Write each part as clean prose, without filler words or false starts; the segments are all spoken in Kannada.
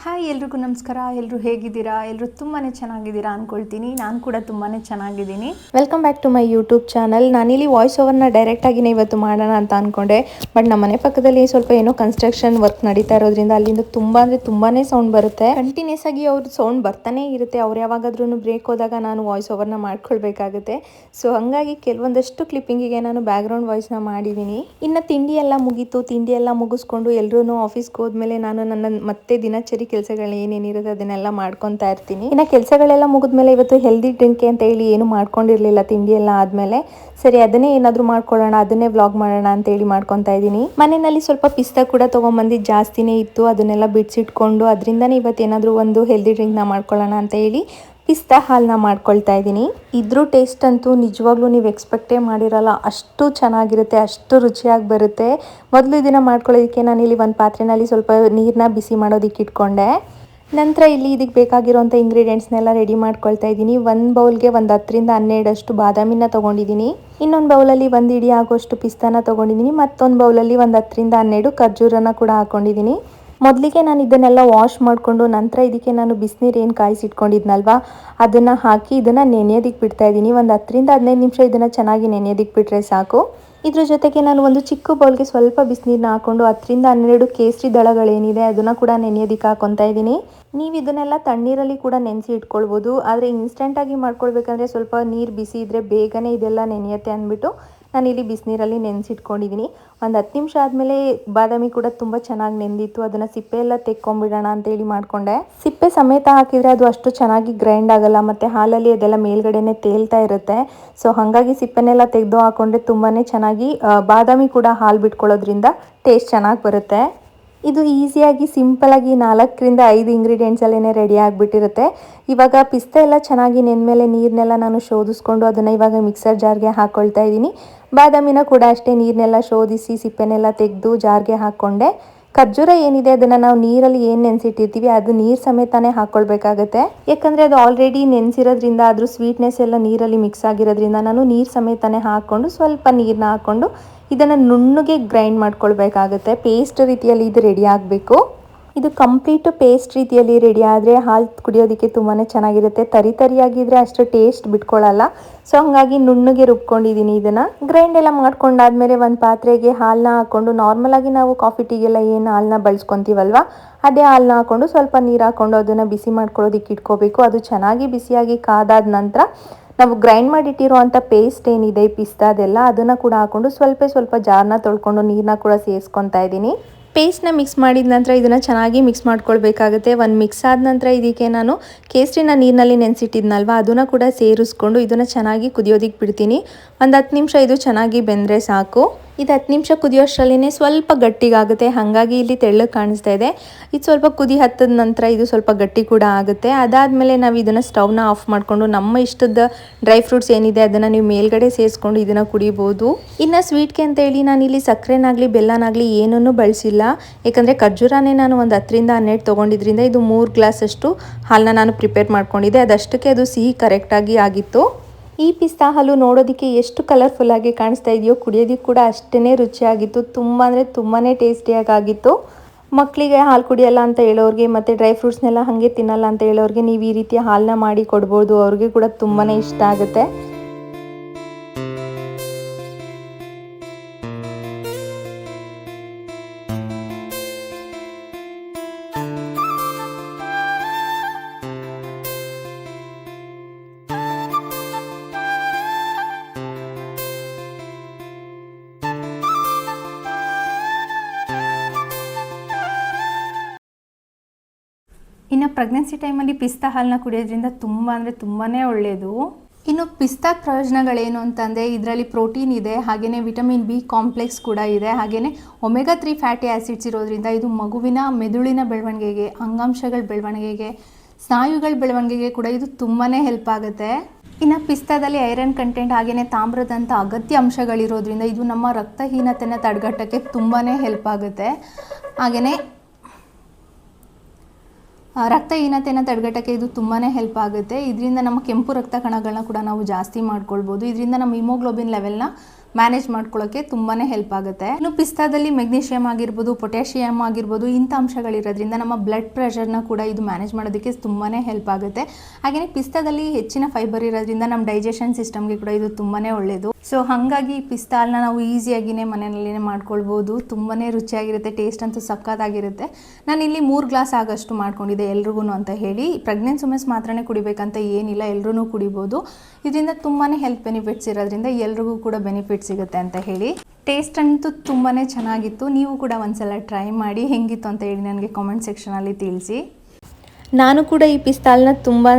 ಹಾಯ್ ಎಲ್ರಿಗೂ ನಮಸ್ಕಾರ. ಎಲ್ಲರೂ ಹೇಗಿದ್ದೀರಾ? ಎಲ್ಲರೂ ತುಂಬಾ ಚೆನ್ನಾಗಿದ್ದೀರಾ ಅಂದ್ಕೊಳ್ತೀನಿ. ನಾನು ಕೂಡ ತುಂಬಾ ಚೆನ್ನಾಗಿದ್ದೀನಿ. Welcome back to my YouTube channel. ನಾನಿಲ್ಲಿ ವಾಯ್ಸ್ ಓವರ್ನ ಡೈರೆಕ್ಟಾಗಿನೇ ಇವತ್ತು ಮಾಡೋಣ ಅಂತ ಅಂದ್ಕೊಂಡೆ. ಬಟ್ ನಮ್ಮ ಮನೆ ಪಕ್ಕದಲ್ಲಿ ಸ್ವಲ್ಪ ಏನೋ ಕನ್ಸ್ಟ್ರಕ್ಷನ್ ವರ್ಕ್ ನಡೀತಾ ಇರೋದ್ರಿಂದ ಅಲ್ಲಿಂದ ತುಂಬ ತುಂಬಾ ಸೌಂಡ್ ಬರುತ್ತೆ. ಕಂಟಿನ್ಯೂಸ್ ಆಗಿ ಅವ್ರ ಸೌಂಡ್ ಬರ್ತಾನೆ ಇರುತ್ತೆ. ಅವ್ರು ಯಾವಾಗಾದ್ರೂ ಬ್ರೇಕ್ ಹೋದಾಗ ನಾನು ವಾಯ್ಸ್ ಓವರ್ನ ಮಾಡ್ಕೊಳ್ಬೇಕಾಗುತ್ತೆ. ಸೊ ಹಾಗಾಗಿ ಕೆಲವೊಂದಷ್ಟು ಕ್ಲಿಪ್ಪಿಂಗಿಗೆ ನಾನು ಬ್ಯಾಕ್ಗ್ರೌಂಡ್ ವಾಯ್ಸ್ನ ಮಾಡಿದ್ದೀನಿ. ಇನ್ನು ತಿಂಡಿ ಎಲ್ಲ ಮುಗೀತು. ತಿಂಡಿ ಎಲ್ಲ ಮುಗಿಸ್ಕೊಂಡು ಎಲ್ಲರೂ ಆಫೀಸ್ಗೆ ಹೋದ್ಮೇಲೆ ನಾನು ನನ್ನ ಮತ್ತೆ ದಿನಚರಿ ಕೆಲಸಗಳು ಏನೇನಿರುತ್ತೆ ಅದನ್ನೆಲ್ಲ ಮಾಡ್ಕೊತಾ ಇರ್ತೀನಿ. ಇನ್ನು ಕೆಲಸಗಳೆಲ್ಲ ಮುಗಿದ್ಮೇಲೆ ಇವತ್ತು ಹೆಲ್ದಿ ಡ್ರಿಂಕ್ ಅಂತ ಹೇಳಿ ಏನು ಮಾಡ್ಕೊಂಡಿರಲಿಲ್ಲ. ತಿಂಡಿ ಎಲ್ಲ ಆದಮೇಲೆ ಸರಿ ಅದನ್ನೇ ಏನಾದರೂ ಮಾಡ್ಕೊಳ್ಳೋಣ, ಅದನ್ನೇ ವ್ಲಾಗ್ ಮಾಡೋಣ ಅಂತೇಳಿ ಮಾಡ್ಕೊತಾ ಇದ್ದೀನಿ. ಮನೆಯಲ್ಲಿ ಸ್ವಲ್ಪ ಪಿಸ್ತಾ ಕೂಡ ತೊಗೊಂಬಂದಿದ್ದು ಜಾಸ್ತಿನೇ ಇತ್ತು. ಅದನ್ನೆಲ್ಲ ಬಿಡಿಸಿಟ್ಕೊಂಡು ಅದರಿಂದನೇ ಇವತ್ತು ಏನಾದರೂ ಒಂದು ಹೆಲ್ದಿ ಡ್ರಿಂಕ್ನ ಮಾಡ್ಕೊಳ್ಳೋಣ ಅಂತ ಹೇಳಿ ಪಿಸ್ತಾ ಹಾಲನ್ನ ಮಾಡ್ಕೊಳ್ತಾ ಇದ್ದೀನಿ. ಇದ್ರ ಟೇಸ್ಟ್ ಅಂತೂ ನಿಜವಾಗ್ಲೂ ನೀವು ಎಕ್ಸ್ಪೆಕ್ಟೇ ಮಾಡಿರಲ್ಲ, ಅಷ್ಟು ಚೆನ್ನಾಗಿರುತ್ತೆ, ಅಷ್ಟು ರುಚಿಯಾಗಿ ಬರುತ್ತೆ. ಮೊದಲು ಇದನ್ನು ಮಾಡ್ಕೊಳ್ಳೋದಕ್ಕೆ ನಾನಿಲ್ಲಿ ಒಂದು ಪಾತ್ರೆಯಲ್ಲಿ ಸ್ವಲ್ಪ ನೀರನ್ನ ಬಿಸಿ ಮಾಡೋದಕ್ಕೆ ಇಟ್ಕೊಂಡೆ. ನಂತರ ಇಲ್ಲಿ ಇದಕ್ಕೆ ಬೇಕಾಗಿರೋಂಥ ಇಂಗ್ರೀಡಿಯೆಂಟ್ಸ್ನೆಲ್ಲ ರೆಡಿ ಮಾಡ್ಕೊಳ್ತಾ ಇದ್ದೀನಿ. ಒಂದು ಬೌಲ್ಗೆ ಒಂದು 10ರಿಂದ 12 ಬಾದಾಮಿನ ತೊಗೊಂಡಿದ್ದೀನಿ. ಇನ್ನೊಂದು ಬೌಲಲ್ಲಿ 1 ಇಡಿ ಆಗೋಷ್ಟು ಪಿಸ್ತಾನ ತೊಗೊಂಡಿದ್ದೀನಿ. ಮತ್ತೊಂದು ಬೌಲಲ್ಲಿ ಒಂದು 10ರಿಂದ 12 ಖರ್ಜೂರನ ಕೂಡ ಹಾಕ್ಕೊಂಡಿದ್ದೀನಿ. ಮೊದಲಿಗೆ ನಾನು ಇದನ್ನೆಲ್ಲ ವಾಶ್ ಮಾಡಿಕೊಂಡು ನಂತರ ಇದಕ್ಕೆ ನಾನು ಬಿಸಿನೀರು ಏನು ಕಾಯಿಸಿಟ್ಕೊಂಡಿದ್ನಲ್ವ ಅದನ್ನು ಹಾಕಿ ಇದನ್ನು ನೆನೆಯೋದಕ್ಕೆ ಬಿಡ್ತಾ ಇದ್ದೀನಿ. ಒಂದು 10ರಿಂದ 15 ನಿಮಿಷ ಇದನ್ನು ಚೆನ್ನಾಗಿ ನೆನೆಯೋದಕ್ಕೆ ಬಿಟ್ಟರೆ ಸಾಕು. ಇದ್ರ ಜೊತೆಗೆ ನಾನು ಒಂದು ಚಿಕ್ಕ ಬೌಲ್ಗೆ ಸ್ವಲ್ಪ ಬಿಸಿನೀರನ್ನ ಹಾಕ್ಕೊಂಡು 10ರಿಂದ 12 ಕೇಸರಿ ದಳಗಳೇನಿದೆ ಅದನ್ನು ಕೂಡ ನೆನೆಯೋದಕ್ಕೆ ಹಾಕ್ಕೊತಾ ಇದ್ದೀನಿ. ನೀವು ಇದನ್ನೆಲ್ಲ ತಣ್ಣೀರಲ್ಲಿ ಕೂಡ ನೆನೆಸಿ ಇಟ್ಕೊಳ್ಬೋದು. ಆದರೆ ಇನ್ಸ್ಟೆಂಟಾಗಿ ಮಾಡ್ಕೊಳ್ಬೇಕಂದ್ರೆ ಸ್ವಲ್ಪ ನೀರು ಬಿಸಿ ಇದ್ದರೆ ಬೇಗನೆ ಇದೆಲ್ಲ ನೆನೆಯುತ್ತೆ ಅಂದ್ಬಿಟ್ಟು ನಾನಿಲ್ಲಿ ಬಿಸಿನೀರಲ್ಲಿ ನೆನೆಸಿಟ್ಕೊಂಡಿದ್ದೀನಿ. ಒಂದು 10 ನಿಮಿಷ ಆದಮೇಲೆ ಬಾದಾಮಿ ಕೂಡ ತುಂಬ ಚೆನ್ನಾಗಿ ನೆಂದಿತ್ತು. ಅದನ್ನು ಸಿಪ್ಪೆ ಎಲ್ಲ ತೆಕ್ಕೊಂಬಿಡೋಣ ಅಂತೇಳಿ ಮಾಡಿಕೊಂಡೆ. ಸಿಪ್ಪೆ ಸಮೇತ ಹಾಕಿದರೆ ಅದು ಅಷ್ಟು ಚೆನ್ನಾಗಿ ಗ್ರೈಂಡ್ ಆಗಲ್ಲ ಮತ್ತು ಹಾಲಲ್ಲಿ ಅದೆಲ್ಲ ಮೇಲ್ಗಡೆನೆ ತೇಲ್ತಾ ಇರುತ್ತೆ. ಸೊ ಹಾಗಾಗಿ ಸಿಪ್ಪೆನೆಲ್ಲ ತೆಗೆದು ಹಾಕ್ಕೊಂಡ್ರೆ ತುಂಬಾ ಚೆನ್ನಾಗಿ ಬಾದಾಮಿ ಕೂಡ ಹಾಲು ಬಿಟ್ಕೊಳ್ಳೋದ್ರಿಂದ ಟೇಸ್ಟ್ ಚೆನ್ನಾಗಿ ಬರುತ್ತೆ. ಇದು ಈಸಿಯಾಗಿ ಸಿಂಪಲಾಗಿ 4ರಿಂದ 5 ಇಂಗ್ರೀಡಿಯೆಂಟ್ಸಲ್ಲೇ ರೆಡಿ ಆಗಿಬಿಟ್ಟಿರುತ್ತೆ. ಇವಾಗ ಪಿಸ್ತಾ ಎಲ್ಲ ಚೆನ್ನಾಗಿ ನೆಂದಮೇಲೆ ನೀರನ್ನೆಲ್ಲ ನಾನು ಶೋಧಿಸ್ಕೊಂಡು ಅದನ್ನು ಇವಾಗ ಮಿಕ್ಸರ್ ಜಾರ್ಗೆ ಹಾಕ್ಕೊಳ್ತಾ ಇದ್ದೀನಿ. ಬಾದಾಮಿನ ಕೂಡ ಅಷ್ಟೇ ನೀರನ್ನೆಲ್ಲ ಶೋಧಿಸಿ ಸಿಪ್ಪೆನೆಲ್ಲ ತೆಗೆದು ಜಾರ್ಗೆ ಹಾಕ್ಕೊಂಡೆ. ಖರ್ಜೂರ ಏನಿದೆ ಅದನ್ನು ನಾವು ನೀರಲ್ಲಿ ಏನು ನೆನೆಸಿಟ್ಟಿರ್ತೀವಿ ಅದು ನೀರು ಸಮೇತನೇ ಹಾಕ್ಕೊಳ್ಬೇಕಾಗತ್ತೆ. ಯಾಕಂದರೆ ಅದು ಆಲ್ರೆಡಿ ನೆನೆಸಿರೋದ್ರಿಂದ ಅದ್ರ ಸ್ವೀಟ್ನೆಸ್ ಎಲ್ಲ ನೀರಲ್ಲಿ ಮಿಕ್ಸ್ ಆಗಿರೋದ್ರಿಂದ ನಾನು ನೀರು ಸಮೇತನೇ ಹಾಕ್ಕೊಂಡು ಸ್ವಲ್ಪ ನೀರನ್ನ ಹಾಕ್ಕೊಂಡು ಇದನ್ನು ನುಣ್ಣಗೆ ಗ್ರೈಂಡ್ ಮಾಡ್ಕೊಳ್ಬೇಕಾಗತ್ತೆ. ಪೇಸ್ಟ್ ರೀತಿಯಲ್ಲಿ ಇದು ರೆಡಿ ಆಗಬೇಕು. ಇದು ಕಂಪ್ಲೀಟು ಪೇಸ್ಟ್ ರೀತಿಯಲ್ಲಿ ರೆಡಿ ಆದರೆ ಹಾಲು ಕುಡಿಯೋದಕ್ಕೆ ತುಂಬಾ ಚೆನ್ನಾಗಿರುತ್ತೆ. ತರಿಯಾಗಿದ್ದರೆ ಅಷ್ಟು ಟೇಸ್ಟ್ ಬಿಟ್ಕೊಳ್ಳಲ್ಲ. ಸೊ ಹಾಗಾಗಿ ನುಣ್ಣಗೆ ರುಬ್ಕೊಂಡಿದ್ದೀನಿ. ಇದನ್ನು ಗ್ರೈಂಡ್ ಎಲ್ಲ ಮಾಡ್ಕೊಂಡಾದ್ಮೇಲೆ ಒಂದು ಪಾತ್ರೆಗೆ ಹಾಲನ್ನ ಹಾಕ್ಕೊಂಡು ನಾರ್ಮಲಾಗಿ ನಾವು ಕಾಫಿ ಟೀಗೆಲ್ಲ ಏನು ಹಾಲನ್ನ ಬಳಸ್ಕೊತೀವಲ್ವ ಅದೇ ಹಾಲನ್ನ ಹಾಕ್ಕೊಂಡು ಸ್ವಲ್ಪ ನೀರು ಹಾಕ್ಕೊಂಡು ಅದನ್ನು ಬಿಸಿ ಮಾಡ್ಕೊಳ್ಳೋದಕ್ಕೆ ಇಟ್ಕೋಬೇಕು. ಅದು ಚೆನ್ನಾಗಿ ಬಿಸಿಯಾಗಿ ಕಾದಾದ ನಂತರ ನಾವು ಗ್ರೈಂಡ್ ಮಾಡಿಟ್ಟಿರುವಂಥ ಪೇಸ್ಟ್ ಏನಿದೆ ಪಿಸ್ತಾದೆಲ್ಲ ಅದನ್ನು ಕೂಡ ಹಾಕ್ಕೊಂಡು ಸ್ವಲ್ಪ ಜಾರನ್ನ ತೊಳ್ಕೊಂಡು ನೀರನ್ನ ಕೂಡ ಸೇರಿಸ್ಕೊತಾ ಇದ್ದೀನಿ. ಪೇಸ್ಟ್ನ ಮಿಕ್ಸ್ ಮಾಡಿದ ನಂತರ ಇದನ್ನು ಚೆನ್ನಾಗಿ ಮಿಕ್ಸ್ ಮಾಡ್ಕೊಳ್ಬೇಕಾಗುತ್ತೆ. ಒಂದು ಮಿಕ್ಸ್ ಆದ ನಂತರ ಇದಕ್ಕೆ ನಾನು ಕೇಸರಿನ ನೀರಿನಲ್ಲಿ ನೆನೆಸಿಟ್ಟಿದ್ನಲ್ವ ಅದನ್ನು ಕೂಡ ಸೇರಿಸ್ಕೊಂಡು ಇದನ್ನು ಚೆನ್ನಾಗಿ ಕುದಿಯೋದಕ್ಕೆ ಬಿಡ್ತೀನಿ. ಒಂದು 10 ನಿಮಿಷ ಇದು ಚೆನ್ನಾಗಿ ಬೆಂದರೆ ಸಾಕು. ಇದು 10 ನಿಮಿಷ ಕುದಿಯೋಷ್ಟರಲ್ಲೇ ಸ್ವಲ್ಪ ಗಟ್ಟಿಗಾಗುತ್ತೆ. ಹಾಗಾಗಿ ಇಲ್ಲಿ ತೆಳ್ಳಗೆ ಕಾಣಿಸ್ತಾ ಇದೆ. ಇದು ಸ್ವಲ್ಪ ಕುದಿ ಹತ್ತದ ನಂತರ ಇದು ಸ್ವಲ್ಪ ಗಟ್ಟಿ ಕೂಡ ಆಗುತ್ತೆ. ಅದಾದಮೇಲೆ ನಾವು ಇದನ್ನು ಸ್ಟವ್ನ ಆಫ್ ಮಾಡಿಕೊಂಡು ನಮ್ಮ ಇಷ್ಟದ ಡ್ರೈ ಫ್ರೂಟ್ಸ್ ಏನಿದೆ ಅದನ್ನು ನೀವು ಮೇಲ್ಗಡೆ ಸೇರಿಸ್ಕೊಂಡು ಇದನ್ನು ಕುಡಿಬೋದು. ಇನ್ನು ಸ್ವೀಟ್ಗೆ ಅಂತೇಳಿ ನಾನಿಲ್ಲಿ ಸಕ್ಕರೆನಾಗಲಿ ಬೆಲ್ಲನಾಗಲಿ ಏನನ್ನೂ ಬಳಸಿಲ್ಲ. ಯಾಕಂದರೆ ಖರ್ಜೂರನೇ ನಾನು ಒಂದು 10ರಿಂದ 12 ತೊಗೊಂಡಿದ್ರಿಂದ ಇದು 3 ಗ್ಲಾಸಷ್ಟು ಹಾಲನ್ನ ನಾನು ಪ್ರಿಪೇರ್ ಮಾಡ್ಕೊಂಡಿದ್ದೆ. ಅದಷ್ಟಕ್ಕೆ ಅದು ಸಿಹಿ ಕರೆಕ್ಟಾಗಿ ಆಗಿತ್ತು. ಈ ಪಿಸ್ತಾ ಹಾಲು ನೋಡೋದಕ್ಕೆ ಎಷ್ಟು ಕಲರ್ಫುಲ್ಲಾಗಿ ಕಾಣಿಸ್ತಾ ಇದೆಯೋ ಕುಡಿಯೋದಕ್ಕೆ ಕೂಡ ಅಷ್ಟೇ ರುಚಿಯಾಗಿತ್ತು. ತುಂಬ ಅಂದರೆ ತುಂಬಾ ಟೇಸ್ಟಿಯಾಗಿತ್ತು. ಮಕ್ಕಳಿಗೆ ಹಾಲು ಕುಡಿಯಲ್ಲ ಅಂತ ಹೇಳೋರಿಗೆ ಮತ್ತು ಡ್ರೈ ಫ್ರೂಟ್ಸ್ನೆಲ್ಲ ಹಾಗೆ ತಿನ್ನಲ್ಲ ಅಂತ ಹೇಳೋರಿಗೆ ನೀವು ಈ ರೀತಿ ಹಾಲನ್ನ ಮಾಡಿ ಕೊಡ್ಬೋದು. ಅವ್ರಿಗೆ ಕೂಡ ತುಂಬಾ ಇಷ್ಟ ಆಗುತ್ತೆ. ಇನ್ನು ಪ್ರೆಗ್ನೆನ್ಸಿ ಟೈಮಲ್ಲಿ ಪಿಸ್ತಾ ಹಾಲನ್ನ ಕುಡಿಯೋದ್ರಿಂದ ತುಂಬ ಅಂದರೆ ತುಂಬಾ ಒಳ್ಳೆಯದು. ಇನ್ನು ಪಿಸ್ತಾ ಪ್ರಯೋಜನಗಳೇನು ಅಂತಂದರೆ ಇದರಲ್ಲಿ ಪ್ರೋಟೀನ್ ಇದೆ, ಹಾಗೆಯೇ ವಿಟಮಿನ್ ಬಿ ಕಾಂಪ್ಲೆಕ್ಸ್ ಕೂಡ ಇದೆ, ಹಾಗೆಯೇ ಒಮೆಗಾ 3 ಫ್ಯಾಟಿ ಆ್ಯಸಿಡ್ಸ್ ಇರೋದ್ರಿಂದ ಇದು ಮಗುವಿನ ಮೆದುಳಿನ ಬೆಳವಣಿಗೆಗೆ, ಅಂಗಾಂಶಗಳ ಬೆಳವಣಿಗೆಗೆ, ಸ್ನಾಯುಗಳ ಬೆಳವಣಿಗೆಗೆ ಕೂಡ ಇದು ತುಂಬಾ ಹೆಲ್ಪ್ ಆಗುತ್ತೆ. ಇನ್ನು ಪಿಸ್ತಾದಲ್ಲಿ ಐರನ್ ಕಂಟೆಂಟ್ ಹಾಗೆಯೇ ತಾಮ್ರದಂಥ ಅಗತ್ಯ ಅಂಶಗಳಿರೋದ್ರಿಂದ ಇದು ನಮ್ಮ ರಕ್ತಹೀನತೆಯನ್ನು ತಡೆಗಟ್ಟೋಕ್ಕೆ ತುಂಬಾ ಹೆಲ್ಪ್ ಆಗುತ್ತೆ. ಹಾಗೆಯೇ ರಕ್ತಹೀನತೆಯನ್ನು ತಡೆಗಟ್ಟಕ್ಕೆ ಇದು ತುಂಬಾ ಹೆಲ್ಪ್ ಆಗುತ್ತೆ. ಇದರಿಂದ ನಮ್ಮ ಕೆಂಪು ರಕ್ತ ಕಣಗಳನ್ನ ಕೂಡ ನಾವು ಜಾಸ್ತಿ ಮಾಡ್ಕೊಳ್ಬೋದು. ಇದರಿಂದ ನಮ್ಮ ಹಿಮೋಗ್ಲೋಬಿನ್ ಲೆವೆಲ್ನ ಮ್ಯಾನೇಜ್ ಮಾಡ್ಕೊಳ್ಳೋಕ್ಕೆ ತುಂಬಾ ಹೆಲ್ಪ್ ಆಗುತ್ತೆ. ಇನ್ನು ಪಿಸ್ತಾದಲ್ಲಿ ಮೆಗ್ನೀಷಿಯಮ್ ಆಗಿರ್ಬೋದು, ಪೊಟ್ಯಾಷಿಯಮ್ ಆಗಿರ್ಬೋದು, ಇಂಥ ಅಂಶಗಳಿರೋದ್ರಿಂದ ನಮ್ಮ ಬ್ಲಡ್ ಪ್ರೆಷರ್ನ ಕೂಡ ಇದು ಮ್ಯಾನೇಜ್ ಮಾಡೋದಕ್ಕೆ ತುಂಬಾ ಹೆಲ್ಪ್ ಆಗುತ್ತೆ. ಹಾಗೆಯೇ ಪಿಸ್ತಾದಲ್ಲಿ ಹೆಚ್ಚಿನ ಫೈಬರ್ ಇರೋದ್ರಿಂದ ನಮ್ಮ ಡೈಜೆಷನ್ ಸಿಸ್ಟಮ್ಗೆ ಕೂಡ ಇದು ತುಂಬಾ ಒಳ್ಳೆಯದು. ಸೊ ಹಾಗಾಗಿ ಪಿಸ್ತಾ ಹಾಲನ್ನ ನಾವು ಈಸಿಯಾಗಿಯೇ ಮನೆಯಲ್ಲಿನೇ ಮಾಡ್ಕೊಳ್ಬೋದು. ತುಂಬಾ ರುಚಿಯಾಗಿರುತ್ತೆ, ಟೇಸ್ಟ್ ಅಂತೂ ಸಕ್ಕತ್ತಾಗಿರುತ್ತೆ. ನಾನು ಇಲ್ಲಿ 3 ಗ್ಲಾಸ್ ಆಗಷ್ಟು ಮಾಡ್ಕೊಂಡಿದ್ದೆ ಎಲ್ರಿಗೂ ಅಂತ ಹೇಳಿ. ಪ್ರೆಗ್ನೆನ್ಸಿ ವುಮೆನ್ಸ್ ಮಾತ್ರನೇ ಕುಡಿಬೇಕಂತ ಏನಿಲ್ಲ, ಎಲ್ಲರೂ ಕುಡಿಬೋದು. ಇದರಿಂದ ತುಂಬಾ ಹೆಲ್ತ್ ಬೆನಿಫಿಟ್ಸ್ ಇರೋದ್ರಿಂದ ಎಲ್ರಿಗೂ ಕೂಡ ಬೆನಿಫಿಟ್ ಸಿಗುತ್ತೆ ಅಂತ ಹೇಳಿ. ಟೇಸ್ಟ್ ಅಂತೂ ತುಂಬಾ ಚೆನ್ನಾಗಿತ್ತು. ನೀವು ಕೂಡ ಒಂದ್ಸಲ ಟ್ರೈ ಮಾಡಿ ಹೆಂಗಿತ್ತು ಅಂತ ಹೇಳಿ ನನಗೆ ಕಾಮೆಂಟ್ ಸೆಕ್ಷನಲ್ಲಿ ತಿಳಿಸಿ. ನಾನು ಕೂಡ ಈ ಪಿಸ್ತಾಲ್ನ ತುಂಬಾ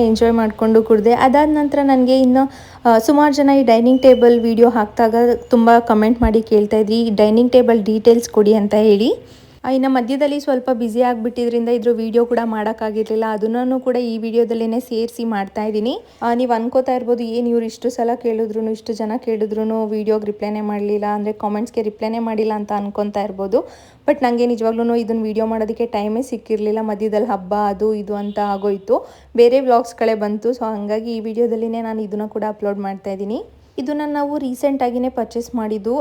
ಎಂಜಾಯ್ ಮಾಡಿಕೊಂಡು ಕುಡಿದೆ. ಅದಾದ ನಂತರ ನನಗೆ ಇನ್ನು ಸುಮಾರು ಜನ ಈ ಡೈನಿಂಗ್ ಟೇಬಲ್ ವಿಡಿಯೋ ಹಾಕಿದಾಗ ತುಂಬ ಕಮೆಂಟ್ ಮಾಡಿ ಕೇಳ್ತಾಯಿದ್ರಿ, ಈ ಡೈನಿಂಗ್ ಟೇಬಲ್ ಡೀಟೇಲ್ಸ್ ಕೊಡಿ ಅಂತ ಹೇಳಿ. ಇನ್ನು ಮಧ್ಯದಲ್ಲಿ ಸ್ವಲ್ಪ ಬ್ಯುಸಿ ಆಗಿಬಿಟ್ಟಿದ್ರಿಂದ ಇದ್ರ ವಿಡಿಯೋ ಕೂಡ ಮಾಡೋಕ್ಕಾಗಿರಲಿಲ್ಲ. ಅದನ್ನು ಕೂಡ ಈ ವಿಡಿಯೋದಲ್ಲೇ ಸೇರಿಸಿ ಮಾಡ್ತಾಯಿದ್ದೀನಿ. ನೀವು ಅನ್ಕೋತಾ ಇರ್ಬೋದು, ಏನು ಇವ್ರು ಇಷ್ಟು ಸಲ ಕೇಳಿದ್ರು, ಇಷ್ಟು ಜನ ಕೇಳಿದ್ರು ವಿಡಿಯೋಗೆ ರಿಪ್ಲೈನೇ ಮಾಡಲಿಲ್ಲ, ಅಂದರೆ ಕಾಮೆಂಟ್ಸ್ಗೆ ರಿಪ್ಲೈನೇ ಮಾಡಿಲ್ಲ ಅಂತ ಅನ್ಕೊತಾ ಇರ್ಬೋದು. ಬಟ್ ನನಗೆ ನಿಜವಾಗ್ಲೂ ಇದನ್ನು ವಿಡಿಯೋ ಮಾಡೋದಕ್ಕೆ ಟೈಮೇ ಸಿಕ್ಕಿರಲಿಲ್ಲ. ಮಧ್ಯದಲ್ಲಿ ಹಬ್ಬ ಅದು ಇದು ಅಂತ ಆಗೋಯಿತು, ಬೇರೆ ವ್ಲಾಗ್ಸ್ಗಳೇ ಬಂತು. ಸೊ ಹಾಗಾಗಿ ಈ ವಿಡಿಯೋದಲ್ಲಿನೇ ನಾನು ಇದನ್ನು ಕೂಡ ಅಪ್ಲೋಡ್ ಮಾಡ್ತಾಯಿದ್ದೀನಿ. ಇದನ್ನು ನಾವು ರೀಸೆಂಟಾಗಿಯೇ ಪರ್ಚೇಸ್ ಮಾಡಿದ್ದು.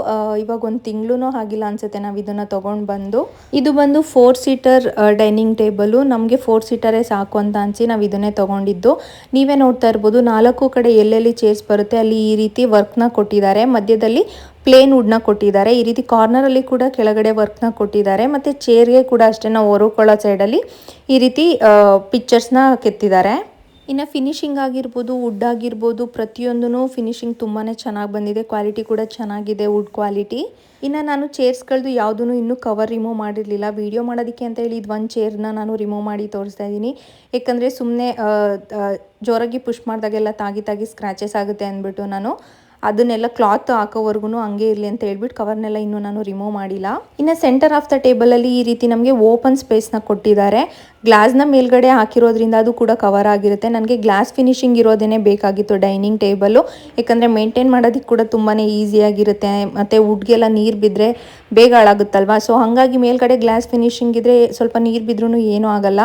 ಇವಾಗ 1 ತಿಂಗಳೂ ಆಗಿಲ್ಲ ಅನಿಸುತ್ತೆ ನಾವು ಇದನ್ನು ತೊಗೊಂಡು ಬಂದು. ಇದು ಬಂದು 4 ಸೀಟರ್ ಡೈನಿಂಗ್ ಟೇಬಲು. ನಮಗೆ 4 ಸೀಟರೇ ಸಾಕು ಅಂತ ಅನಿಸಿ ನಾವು ಇದನ್ನೇ ತೊಗೊಂಡಿದ್ದು. ನೀವೇ ನೋಡ್ತಾ ಇರ್ಬೋದು, 4 ಕಡೆ ಎಲ್ಲೆಲ್ಲಿ ಚೇರ್ಸ್ ಬರುತ್ತೆ ಅಲ್ಲಿ ಈ ರೀತಿ ವರ್ಕ್ನ ಕೊಟ್ಟಿದ್ದಾರೆ. ಮಧ್ಯದಲ್ಲಿ ಪ್ಲೇನ್ ವುಡ್ನ ಕೊಟ್ಟಿದ್ದಾರೆ. ಈ ರೀತಿ ಕಾರ್ನರಲ್ಲಿ ಕೂಡ ಕೆಳಗಡೆ ವರ್ಕ್ನ ಕೊಟ್ಟಿದ್ದಾರೆ. ಮತ್ತು ಚೇರ್ಗೆ ಕೂಡ ಅಷ್ಟೇ, ನಾವು ಹೊರಕೊಳ್ಳೋ ಸೈಡಲ್ಲಿ ಈ ರೀತಿ ಪಿಕ್ಚರ್ಸ್ನ ಕೆತ್ತಿದ್ದಾರೆ. ಇನ್ನು ಫಿನಿಶಿಂಗ್ ಆಗಿರ್ಬೋದು, ವುಡ್ ಆಗಿರ್ಬೋದು, ಪ್ರತಿಯೊಂದೂ ಫಿನಿಶಿಂಗ್ ತುಂಬಾ ಚೆನ್ನಾಗಿ ಬಂದಿದೆ. ಕ್ವಾಲಿಟಿ ಕೂಡ ಚೆನ್ನಾಗಿದೆ, ವುಡ್ ಕ್ವಾಲಿಟಿ. ಇನ್ನು ನಾನು ಚೇರ್ಸ್ಗಳದ್ದು ಯಾವುದೂ ಇನ್ನೂ ಕವರ್ ರಿಮೂವ್ ಮಾಡಿರಲಿಲ್ಲ. ವೀಡಿಯೋ ಮಾಡೋದಕ್ಕೆ ಅಂತ ಹೇಳಿ ಇದು 1 ಚೇರ್ನ ನಾನು ರಿಮೂವ್ ಮಾಡಿ ತೋರಿಸ್ತಾ ಇದ್ದೀನಿ. ಯಾಕಂದರೆ ಸುಮ್ಮನೆ ಜೋರಾಗಿ ಪುಷ್ ಮಾಡಿದಾಗೆಲ್ಲ ತಾಗಿ ಸ್ಕ್ರ್ಯಾಚಸ್ ಆಗುತ್ತೆ ಅಂದ್ಬಿಟ್ಟು ನಾನು ಅದನ್ನೆಲ್ಲ ಕ್ಲಾತ್ ಹಾಕೋವರೆಗೂ ಹಂಗೆ ಇರಲಿ ಅಂತ ಹೇಳ್ಬಿಟ್ಟು ಕವರ್ನೆಲ್ಲ ಇನ್ನೂ ನಾನು ರಿಮೂವ್ ಮಾಡಿಲ್ಲ. ಇನ್ನು ಸೆಂಟರ್ ಆಫ್ ದ ಟೇಬಲಲ್ಲಿ ಈ ರೀತಿ ನಮಗೆ ಓಪನ್ ಸ್ಪೇಸ್ನ ಕೊಟ್ಟಿದ್ದಾರೆ. ಗ್ಲಾಸ್ನ ಮೇಲ್ಗಡೆ ಹಾಕಿರೋದ್ರಿಂದ ಅದು ಕೂಡ ಕವರ್ ಆಗಿರುತ್ತೆ. ನನಗೆ ಗ್ಲಾಸ್ ಫಿನಿಶಿಂಗ್ ಇರೋದೇ ಬೇಕಾಗಿತ್ತು ಡೈನಿಂಗ್ ಟೇಬಲು. ಯಾಕಂದರೆ ಮೇಂಟೈನ್ ಮಾಡೋದಕ್ಕೆ ಕೂಡ ತುಂಬಾ ಈಸಿಯಾಗಿರುತ್ತೆ. ಮತ್ತು ವುಡ್ಗೆಲ್ಲ ನೀರು ಬಿದ್ದರೆ ಬೇಗ ಹಾಳಾಗುತ್ತಲ್ವ. ಸೊ ಹಾಗಾಗಿ ಮೇಲ್ಗಡೆ ಗ್ಲಾಸ್ ಫಿನಿಶಿಂಗ್ ಇದ್ದರೆ ಸ್ವಲ್ಪ ನೀರು ಬಿದ್ದರೂ ಏನೂ ಆಗಲ್ಲ,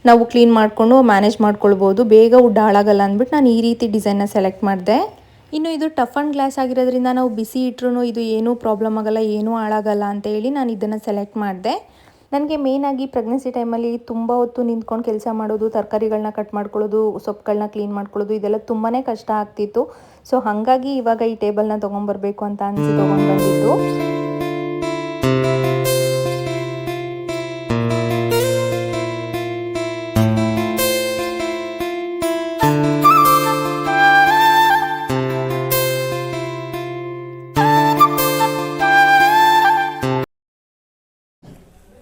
ನಾವು ಕ್ಲೀನ್ ಮಾಡಿಕೊಂಡು ಮ್ಯಾನೇಜ್ ಮಾಡ್ಕೊಳ್ಬೋದು. ಬೇಗ ವುಡ್ ಹಾಳಾಗಲ್ಲ ಅಂದ್ಬಿಟ್ಟು ನಾನು ಈ ರೀತಿ ಡಿಸೈನ್ನ ಸೆಲೆಕ್ಟ್ ಮಾಡಿದೆ. ಇನ್ನು ಇದು ಟಫ್ ಆ್ಯಂಡ್ ಗ್ಲಾಸ್ ಆಗಿರೋದ್ರಿಂದ ನಾವು ಬಿಸಿ ಇಟ್ಟರೂ ಇದು ಏನೂ ಪ್ರಾಬ್ಲಮ್ ಆಗಲ್ಲ, ಏನೂ ಹಾಳಾಗಲ್ಲ ಅಂತ ಹೇಳಿ ನಾನು ಇದನ್ನು ಸೆಲೆಕ್ಟ್ ಮಾಡಿದೆ. ನನಗೆ ಮೇಯ್ನಾಗಿ ಪ್ರೆಗ್ನೆನ್ಸಿ ಟೈಮಲ್ಲಿ ತುಂಬ ಹೊತ್ತು ನಿಂತ್ಕೊಂಡು ಕೆಲಸ ಮಾಡೋದು, ತರಕಾರಿಗಳನ್ನ ಕಟ್ ಮಾಡ್ಕೊಳ್ಳೋದು, ಸೊಪ್ಪುಗಳನ್ನ ಕ್ಲೀನ್ ಮಾಡ್ಕೊಳ್ಳೋದು, ಇದೆಲ್ಲ ತುಂಬಾ ಕಷ್ಟ ಆಗ್ತಿತ್ತು. ಸೊ ಹಾಗಾಗಿ ಇವಾಗ ಈ ಟೇಬಲ್ನ ತೊಗೊಂಬರ್ಬೇಕು ಅಂತ ಅನಿಸಿ ತೊಗೊಂಡು ಬಂದಿದ್ದು.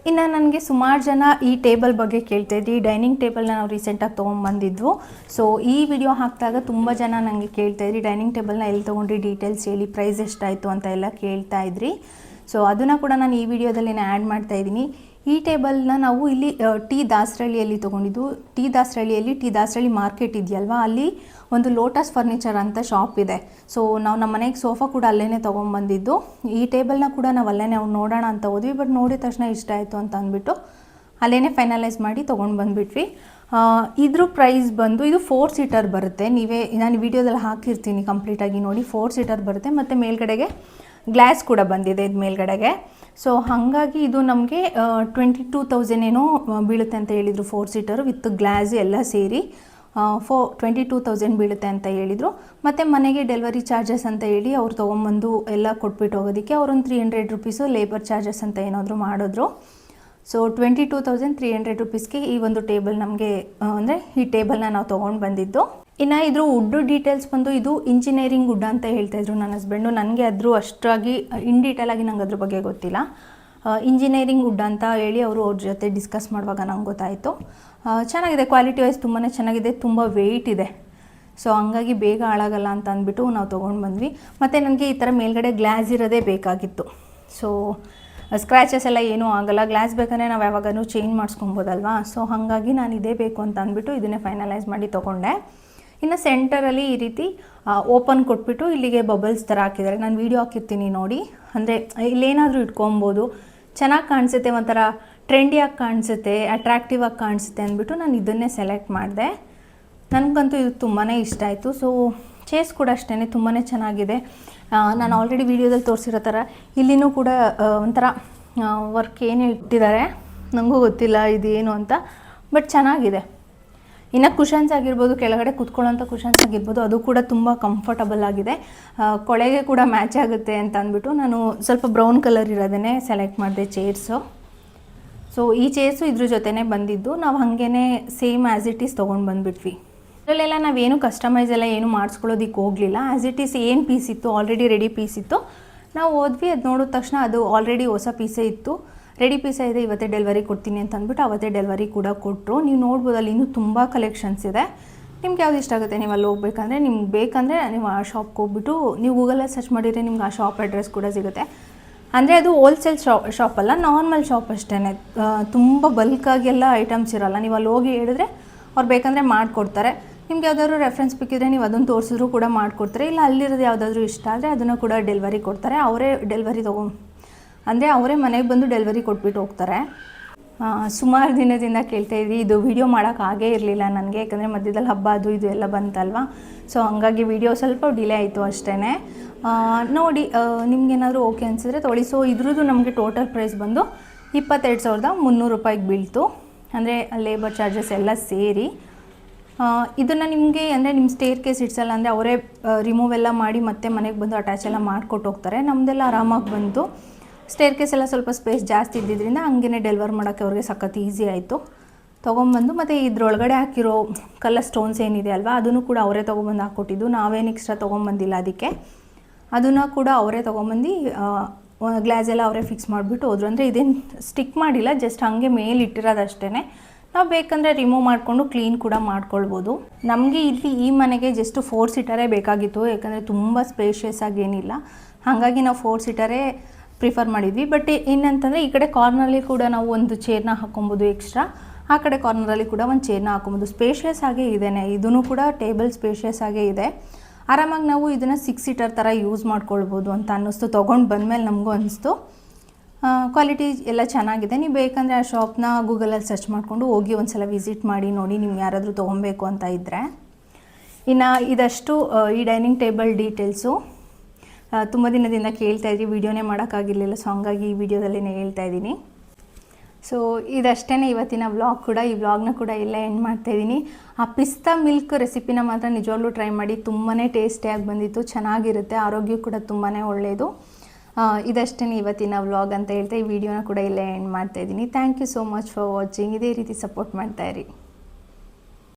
ಇನ್ನು ನನಗೆ ಸುಮಾರು ಜನ ಈ ಟೇಬಲ್ ಬಗ್ಗೆ ಕೇಳ್ತಾಯಿದ್ರಿ. ಈ ಡೈನಿಂಗ್ ಟೇಬಲ್ನ ನಾವು ರೀಸೆಂಟಾಗಿ ತೊಗೊಂಬಂದಿದ್ವು. ಸೊ ಈ ವಿಡಿಯೋ ಹಾಕಿದಾಗ ತುಂಬ ಜನ ನನಗೆ ಕೇಳ್ತಾಯಿದ್ರಿ, ಡೈನಿಂಗ್ ಟೇಬಲ್ನ ಎಲ್ಲಿ ತೊಗೊಂಡ್ರಿ, ಡೀಟೇಲ್ಸ್ ಹೇಳಿ, ಪ್ರೈಸ್ ಎಷ್ಟಾಯಿತು ಅಂತ ಎಲ್ಲ ಕೇಳ್ತಾಯಿದ್ರಿ. ಸೊ ಅದನ್ನು ಕೂಡ ನಾನು ಈ ವಿಡಿಯೋದಲ್ಲಿ ಆ್ಯಡ್ ಮಾಡ್ತಾಯಿದ್ದೀನಿ. ಈ ಟೇಬಲ್ನ ನಾವು ಇಲ್ಲಿ ಟಿ ದಾಸರಳ್ಳಿಯಲ್ಲಿ ತೊಗೊಂಡಿದ್ದು. ಟಿ ದಾಸರಳ್ಳಿ ಮಾರ್ಕೆಟ್ ಇದೆಯಲ್ವಾ, ಅಲ್ಲಿ ಒಂದು ಲೋಟಸ್ ಫರ್ನಿಚರ್ ಅಂತ ಶಾಪ್ ಇದೆ. ಸೊ ನಾವು ನಮ್ಮ ಮನೆಗೆ ಸೋಫಾ ಕೂಡ ಅಲ್ಲೇ ತೊಗೊಂಬಂದಿದ್ದು. ಈ ಟೇಬಲ್ನ ಕೂಡ ನಾವು ಅಲ್ಲೇ ನೋಡೋಣ ಅಂತ ಹೋದ್ವಿ. ಬಟ್ ನೋಡಿದ ತಕ್ಷಣ ಇಷ್ಟ ಆಯಿತು ಅಂತ ಅಂದ್ಬಿಟ್ಟು ಅಲ್ಲೇ ಫೈನಲೈಸ್ ಮಾಡಿ ತೊಗೊಂಡು ಬಂದುಬಿಟ್ವಿ. ಇದ್ರ ಪ್ರೈಸ್ ಬಂದು ಇದು 4 ಸೀಟರ್ ಬರುತ್ತೆ. ನಾನು ವಿಡಿಯೋದಲ್ಲಿ ಹಾಕಿರ್ತೀನಿ, ಕಂಪ್ಲೀಟಾಗಿ ನೋಡಿ. 4 ಸೀಟರ್ ಬರುತ್ತೆ ಮತ್ತು ಮೇಲ್ಗಡೆಗೆ ಗ್ಲಾಸ್ ಕೂಡ ಬಂದಿದೆ ಇದು ಮೇಲ್ಗಡೆಗೆ. ಸೊ ಹಾಗಾಗಿ ಇದು ನಮಗೆ 22,000 ಏನೋ ಬೀಳುತ್ತೆ ಅಂತ ಹೇಳಿದರು. 4 ಸೀಟರು ವಿತ್ ಗ್ಲಾಸ್ ಎಲ್ಲ ಸೇರಿ 22,000 ಬೀಳುತ್ತೆ ಅಂತ ಹೇಳಿದರು. ಮತ್ತು ಮನೆಗೆ ಡೆಲಿವರಿ ಚಾರ್ಜಸ್ ಅಂತ ಹೇಳಿ ಅವ್ರು ತೊಗೊಂಬಂದು ಎಲ್ಲ ಕೊಟ್ಬಿಟ್ಟು ಹೋಗೋದಕ್ಕೆ ಅವರೊಂದು 300 ರುಪೀಸು ಲೇಬರ್ ಚಾರ್ಜಸ್ ಅಂತ ಏನಾದರೂ ಮಾಡಿದ್ರು. ಸೊ 22,300 ರುಪೀಸ್ಗೆ ಈ ಒಂದು ಟೇಬಲ್ ನಮಗೆ, ಅಂದರೆ ಈ ಟೇಬಲ್ನ ನಾವು ತೊಗೊಂಡು ಬಂದಿದ್ದು. ಇನ್ನು ಇದ್ರ ವುಡ್ ಡೀಟೇಲ್ಸ್ ಬಂದು ಇದು ಇಂಜಿನಿಯರಿಂಗ್ ವುಡ್ ಅಂತ ಹೇಳ್ತಾಯಿದ್ರು ನನ್ನ ಹಸ್ಬೆಂಡು. ನನಗೆ ಅದ್ರ ಅಷ್ಟಾಗಿ ಇನ್ ಡೀಟೇಲಾಗಿ ನಂಗೆ ಅದ್ರ ಬಗ್ಗೆ ಗೊತ್ತಿಲ್ಲ. ಇಂಜಿನಿಯರಿಂಗ್ ವುಡ್ ಅಂತ ಹೇಳಿ ಅವರು ಅವ್ರ ಜೊತೆ ಡಿಸ್ಕಸ್ ಮಾಡುವಾಗ ನಂಗೆ ಗೊತ್ತಾಯಿತು. ಚೆನ್ನಾಗಿದೆ, ಕ್ವಾಲಿಟಿ ವೈಸ್ ತುಂಬಾ ಚೆನ್ನಾಗಿದೆ, ತುಂಬ ವೆಯ್ಟ್ ಇದೆ. ಸೊ ಹಂಗಾಗಿ ಬೇಗ ಹಾಳಾಗಲ್ಲ ಅಂತ ಅಂದ್ಬಿಟ್ಟು ನಾವು ತೊಗೊಂಡು ಬಂದ್ವಿ. ಮತ್ತು ನನಗೆ ಈ ಥರ ಮೇಲ್ಗಡೆ ಗ್ಲಾಸ್ ಇರೋದೇ ಬೇಕಾಗಿತ್ತು. ಸೊ ಸ್ಕ್ರ್ಯಾಚಸ್ ಎಲ್ಲ ಏನೂ ಆಗಲ್ಲ. ಗ್ಲಾಸ್ ಬೇಕಂದರೆ ನಾವು ಯಾವಾಗೂ ಚೇಂಜ್ ಮಾಡಿಸ್ಕೊಬೋದಲ್ವಾ. ಸೊ ಹಾಗಾಗಿ ನಾನು ಇದೇ ಬೇಕು ಅಂತ ಅಂದ್ಬಿಟ್ಟು ಇದನ್ನೇ ಫೈನಲೈಸ್ ಮಾಡಿ ತೊಗೊಂಡೆ. ಇನ್ನು ಸೆಂಟರಲ್ಲಿ ಈ ರೀತಿ ಓಪನ್ ಕೊಟ್ಬಿಟ್ಟು ಇಲ್ಲಿಗೆ ಬಬಲ್ಸ್ ಥರ ಹಾಕಿದ್ದಾರೆ. ನಾನು ವೀಡಿಯೋ ಹಾಕಿರ್ತೀನಿ ನೋಡಿ. ಅಂದರೆ ಇಲ್ಲೇನಾದರೂ ಇಟ್ಕೊಬೋದು, ಚೆನ್ನಾಗಿ ಕಾಣಿಸುತ್ತೆ, ಒಂಥರ ಟ್ರೆಂಡಿಯಾಗಿ ಕಾಣಿಸುತ್ತೆ, ಅಟ್ರಾಕ್ಟಿವ್ ಆಗಿ ಕಾಣಿಸುತ್ತೆ ಅಂದ್ಬಿಟ್ಟು ನಾನು ಇದನ್ನೇ ಸೆಲೆಕ್ಟ್ ಮಾಡಿದೆ. ನನಗಂತೂ ಇದು ತುಂಬಾ ಇಷ್ಟ ಆಯಿತು. ಸೊ ಚೇರ್ಸ್ ಕೂಡ ಅಷ್ಟೇ ತುಂಬಾ ಚೆನ್ನಾಗಿದೆ. ನಾನು ಆಲ್ರೆಡಿ ವೀಡಿಯೋದಲ್ಲಿ ತೋರಿಸಿರೋ ಥರ ಇಲ್ಲಿನೂ ಕೂಡ ಒಂಥರ ವರ್ಕ್ ಏನು ಇಟ್ಟಿದ್ದಾರೆ, ನನಗೂ ಗೊತ್ತಿಲ್ಲ ಇದೇನು ಅಂತ, ಬಟ್ ಚೆನ್ನಾಗಿದೆ. ಇನ್ನು ಕುಷನ್ಸ್ ಆಗಿರ್ಬೋದು, ಕೆಳಗಡೆ ಕೂತ್ಕೊಳ್ಳೋಂಥ ಕುಷನ್ಸ್ ಆಗಿರ್ಬೋದು, ಅದು ಕೂಡ ತುಂಬ ಕಂಫರ್ಟಬಲ್ ಆಗಿದೆ. ಕೊಳೆಗೆ ಕೂಡ ಮ್ಯಾಚ್ ಆಗುತ್ತೆ ಅಂತ ಅಂದ್ಬಿಟ್ಟು ನಾನು ಸ್ವಲ್ಪ ಬ್ರೌನ್ ಕಲರ್ ಇರೋದನ್ನೇ ಸೆಲೆಕ್ಟ್ ಮಾಡಿದೆ ಚೇರ್ಸು. ಸೊ ಈ ಚೇರ್ಸು ಇದ್ರ ಜೊತೆನೇ ಬಂದಿದ್ದು, ನಾವು ಹಾಗೇ ಸೇಮ್ ಆ್ಯಸ್ ಇಟ್ ಈಸ್ ತೊಗೊಂಡು ಬಂದುಬಿಟ್ವಿ. ಇದರಲ್ಲೆಲ್ಲ ನಾವೇನು ಕಸ್ಟಮೈಸ್ ಎಲ್ಲ ಏನು ಮಾಡಿಸ್ಕೊಳ್ಳೋದಕ್ಕೆ ಹೋಗಲಿಲ್ಲ. ಆ್ಯಸ್ ಇಟ್ ಈಸ್ ಏನು ಪೀಸ್ ಇತ್ತು, ಆಲ್ರೆಡಿ ರೆಡಿ ಪೀಸ್ ಇತ್ತು, ನಾವು ಹೋದ್ವಿ. ಅದು ನೋಡಿದ ತಕ್ಷಣ ಅದು ಆಲ್ರೆಡಿ ಹೊಸ ಪೀಸೇ ಇತ್ತು, ರೆಡಿ ಪೀಸೇ ಇದೆ, ಇವತ್ತೇ ಡೆಲಿವರಿ ಕೊಡ್ತೀನಿ ಅಂತ ಅಂದ್ಬಿಟ್ಟು ಅವತ್ತೇ ಡೆಲಿವರಿ ಕೂಡ ಕೊಟ್ಟರು. ನೀವು ನೋಡ್ಬೋದು ಅಲ್ಲಿ ಇನ್ನೂ ತುಂಬ ಕಲೆಕ್ಷನ್ಸ್ ಇದೆ. ನಿಮ್ಗೆ ಯಾವ್ದು ಇಷ್ಟ ಆಗುತ್ತೆ ನೀವು ಅಲ್ಲಿ ಹೋಗ್ಬೇಕಂದ್ರೆ, ನಿಮ್ಗೆ ಬೇಕಂದರೆ ನೀವು ಆ ಶಾಪ್ಗೆ ಹೋಗ್ಬಿಟ್ಟು ನೀವು ಗೂಗಲಲ್ಲಿ ಸರ್ಚ್ ಮಾಡಿದರೆ ನಿಮ್ಗೆ ಆ ಶಾಪ್ ಅಡ್ರೆಸ್ ಕೂಡ ಸಿಗುತ್ತೆ. ಅಂದರೆ ಅದು ಹೋಲ್ಸೇಲ್ ಶಾಪ್ ಅಲ್ಲ, ನಾರ್ಮಲ್ ಶಾಪ್ ಅಷ್ಟೇ. ತುಂಬ ಬಲ್ಕಾಗೆಲ್ಲ ಐಟಮ್ಸ್ ಇರೋಲ್ಲ. ನೀವು ಅಲ್ಲಿ ಹೋಗಿ ಹೇಳಿದ್ರೆ ಅವ್ರು ಬೇಕಂದರೆ ಮಾಡಿಕೊಡ್ತಾರೆ. ನಿಮ್ಗೆ ಯಾವುದಾದ್ರು ರೆಫರೆನ್ಸ್ ಬೇಕಿದ್ರೆ ನೀವು ಅದನ್ನು ತೋರಿಸಿದ್ರು ಕೂಡ ಮಾಡಿಕೊಡ್ತಾರೆ. ಇಲ್ಲ ಅಲ್ಲಿರೋದು ಯಾವುದಾದ್ರೂ ಇಷ್ಟ ಆದರೆ ಅದನ್ನು ಕೂಡ ಡೆಲಿವರಿ ಕೊಡ್ತಾರೆ. ಅವರೇ ಡೆಲಿವರಿ ಅಂದರೆ ಅವರೇ ಮನೆಗೆ ಬಂದು ಡೆಲಿವರಿ ಕೊಟ್ಬಿಟ್ಟು ಹೋಗ್ತಾರೆ. ಸುಮಾರು ದಿನದಿಂದ ಕೇಳ್ತಾಯಿದ್ರಿ, ಇದು ವೀಡಿಯೋ ಮಾಡೋಕ್ಕಾಗೇ ಇರಲಿಲ್ಲ ನನಗೆ, ಯಾಕಂದರೆ ಮಧ್ಯದಲ್ಲಿ ಹಬ್ಬ ಅದು ಇದು ಎಲ್ಲ ಬಂತಲ್ವ. ಸೊ ಹಂಗಾಗಿ ವೀಡಿಯೋ ಸ್ವಲ್ಪ ಡಿಲೇ ಆಯಿತು ಅಷ್ಟೇ. ನೋಡಿ ನಿಮ್ಗೇನಾದರೂ ಓಕೆ ಅನಿಸಿದ್ರೆ ತೊಗೊಳ್ಳಿ. ಸೊ ಇದ್ರದ್ದು ನಮಗೆ ಟೋಟಲ್ ಪ್ರೈಸ್ ಬಂದು 22,300 ರೂಪಾಯಿಗೆ ಬೀಳ್ತು, ಅಂದರೆ ಲೇಬರ್ ಚಾರ್ಜಸ್ ಎಲ್ಲ ಸೇರಿ. ಇದನ್ನು ನಿಮಗೆ ಅಂದರೆ ನಿಮ್ಮ ಸ್ಟೇರ್ ಕೇಸ್ ಇಡ್ಸಲ್ಲ ಅಂದರೆ ಅವರೇ ರಿಮೂವ್ ಎಲ್ಲ ಮಾಡಿ ಮತ್ತೆ ಮನೆಗೆ ಬಂದು ಅಟ್ಯಾಚ್ ಎಲ್ಲ ಮಾಡಿಕೊಟ್ಟು ಹೋಗ್ತಾರೆ. ನಮ್ಮದೆಲ್ಲ ಆರಾಮಾಗಿ ಬಂತು. ಸ್ಟೇರ್ ಕೇಸ್ ಎಲ್ಲ ಸ್ವಲ್ಪ ಸ್ಪೇಸ್ ಜಾಸ್ತಿ ಇದ್ದಿದ್ದರಿಂದ ಹಂಗೇ ಡೆಲಿವರ್ ಮಾಡೋಕ್ಕೆ ಅವ್ರಿಗೆ ಸಖತ್ ಈಸಿ ಆಯಿತು. ತೊಗೊಂಬಂದು ಮತ್ತು ಇದ್ರೊಳಗಡೆ ಹಾಕಿರೋ ಕಲರ್ ಸ್ಟೋನ್ಸ್ ಏನಿದೆ ಅಲ್ವಾ, ಅದನ್ನು ಕೂಡ ಅವರೇ ತೊಗೊಂಬಂದು ಹಾಕ್ಕೊಟ್ಟಿದ್ದು, ನಾವೇನು ಎಕ್ಸ್ಟ್ರಾ ತೊಗೊಂಬಂದಿಲ್ಲ. ಅದಕ್ಕೆ ಅದನ್ನು ಕೂಡ ಅವರೇ ತೊಗೊಂಬಂದು ಗ್ಲಾಸ್ ಎಲ್ಲ ಅವರೇ ಫಿಕ್ಸ್ ಮಾಡಿಬಿಟ್ಟು ಹೋದ್ರು. ಅಂದರೆ ಇದೇನು ಸ್ಟಿಕ್ ಮಾಡಿಲ್ಲ, ಜಸ್ಟ್ ಹಾಗೆ ಮೇಲೆ ಇಟ್ಟಿರೋದು ಅಷ್ಟೇ. ನಾವು ಬೇಕಂದರೆ ರಿಮೂವ್ ಮಾಡಿಕೊಂಡು ಕ್ಲೀನ್ ಕೂಡ ಮಾಡ್ಕೊಳ್ಬೋದು. ನಮಗೆ ಇಲ್ಲಿ ಈ ಮನೆಗೆ ಜಸ್ಟ್ 4 ಸೀಟರೇ ಬೇಕಾಗಿತ್ತು, ಯಾಕಂದರೆ ತುಂಬ ಸ್ಪೇಷಿಯಸ್ ಆಗೇನಿಲ್ಲ. ಹಾಗಾಗಿ ನಾವು 4 ಸೀಟರೇ ಪ್ರಿಫರ್ ಮಾಡಿದ್ವಿ. ಬಟ್ ಏನಂತಂದರೆ ಈ ಕಡೆ ಕಾರ್ನರಲ್ಲಿ ಕೂಡ ನಾವು ಒಂದು ಚೇರ್ನ ಹಾಕೊಬೋದು ಎಕ್ಸ್ಟ್ರಾ, ಆ ಕಡೆ ಕಾರ್ನರಲ್ಲಿ ಕೂಡ ಒಂದು ಚೇರ್ನ ಹಾಕೊಬೋದು. ಸ್ಪೇಷಿಯಸ್ ಆಗೇ ಇದೆ, ಇದೂ ಕೂಡ ಟೇಬಲ್ ಸ್ಪೇಷಿಯಸ್ ಆಗೇ ಇದೆ. ಆರಾಮಾಗಿ ನಾವು ಇದನ್ನು 6 ಸೀಟರ್ ಥರ ಯೂಸ್ ಮಾಡ್ಕೊಳ್ಬೋದು ಅಂತ ಅನ್ನಿಸ್ತು. ತೊಗೊಂಡು ಬಂದಮೇಲೆ ನಮಗೂ ಅನ್ನಿಸ್ತು. ಕ್ವಾಲಿಟಿ ಎಲ್ಲ ಚೆನ್ನಾಗಿದೆ. ನೀವು ಬೇಕಂದರೆ ಆ ಶಾಪ್ನ ಗೂಗಲಲ್ಲಿ ಸರ್ಚ್ ಮಾಡಿಕೊಂಡು ಹೋಗಿ ಒಂದು ಸಲ ವಿಸಿಟ್ ಮಾಡಿ ನೋಡಿ, ನಿಮ್ಗೆ ಯಾರಾದರೂ ತೊಗೊಬೇಕು ಅಂತ ಇದ್ದರೆ. ಇನ್ನು ಇದಷ್ಟು ಈ ಡೈನಿಂಗ್ ಟೇಬಲ್ ಡೀಟೇಲ್ಸು ತುಂಬ ದಿನದಿಂದ ಕೇಳ್ತಾಯಿದ್ರಿ, ವೀಡಿಯೋನೇ ಮಾಡೋಕ್ಕಾಗಿರಲಿಲ್ಲ. ಸೊ ಹಂಗಾಗಿ ಈ ವಿಡಿಯೋದಲ್ಲೇ ಹೇಳ್ತಾ ಇದ್ದೀನಿ. ಸೊ ಇದಷ್ಟೇ ಇವತ್ತಿನ ವ್ಲಾಗ್ ಕೂಡ. ಈ ವ್ಲಾಗ್ನ ಕೂಡ ಎಲ್ಲ ಎಂಡ್ ಮಾಡ್ತಾಯಿದ್ದೀನಿ. ಆ ಪಿಸ್ತಾ ಮಿಲ್ಕ್ ರೆಸಿಪಿನ ಮಾತ್ರ ನಿಜವಾಗ್ಲೂ ಟ್ರೈ ಮಾಡಿ, ತುಂಬಾ ಟೇಸ್ಟಿಯಾಗಿ ಬಂದಿತ್ತು, ಚೆನ್ನಾಗಿರುತ್ತೆ, ಆರೋಗ್ಯ ಕೂಡ ತುಂಬಾ ಒಳ್ಳೆಯದು. ಇದಷ್ಟೇ ಇವತ್ತಿನ ವ್ಲಾಗ್ ಅಂತ ಹೇಳ್ತಾ ಈ ವಿಡಿಯೋನ ಕೂಡ ಇಲ್ಲೇ ಎಂಡ್ ಮಾಡ್ತಾಯಿದ್ದೀನಿ. Thank you so much for watching. ಇದೇ ರೀತಿ ಸಪೋರ್ಟ್ ಮಾಡ್ತಾಯಿರಿ.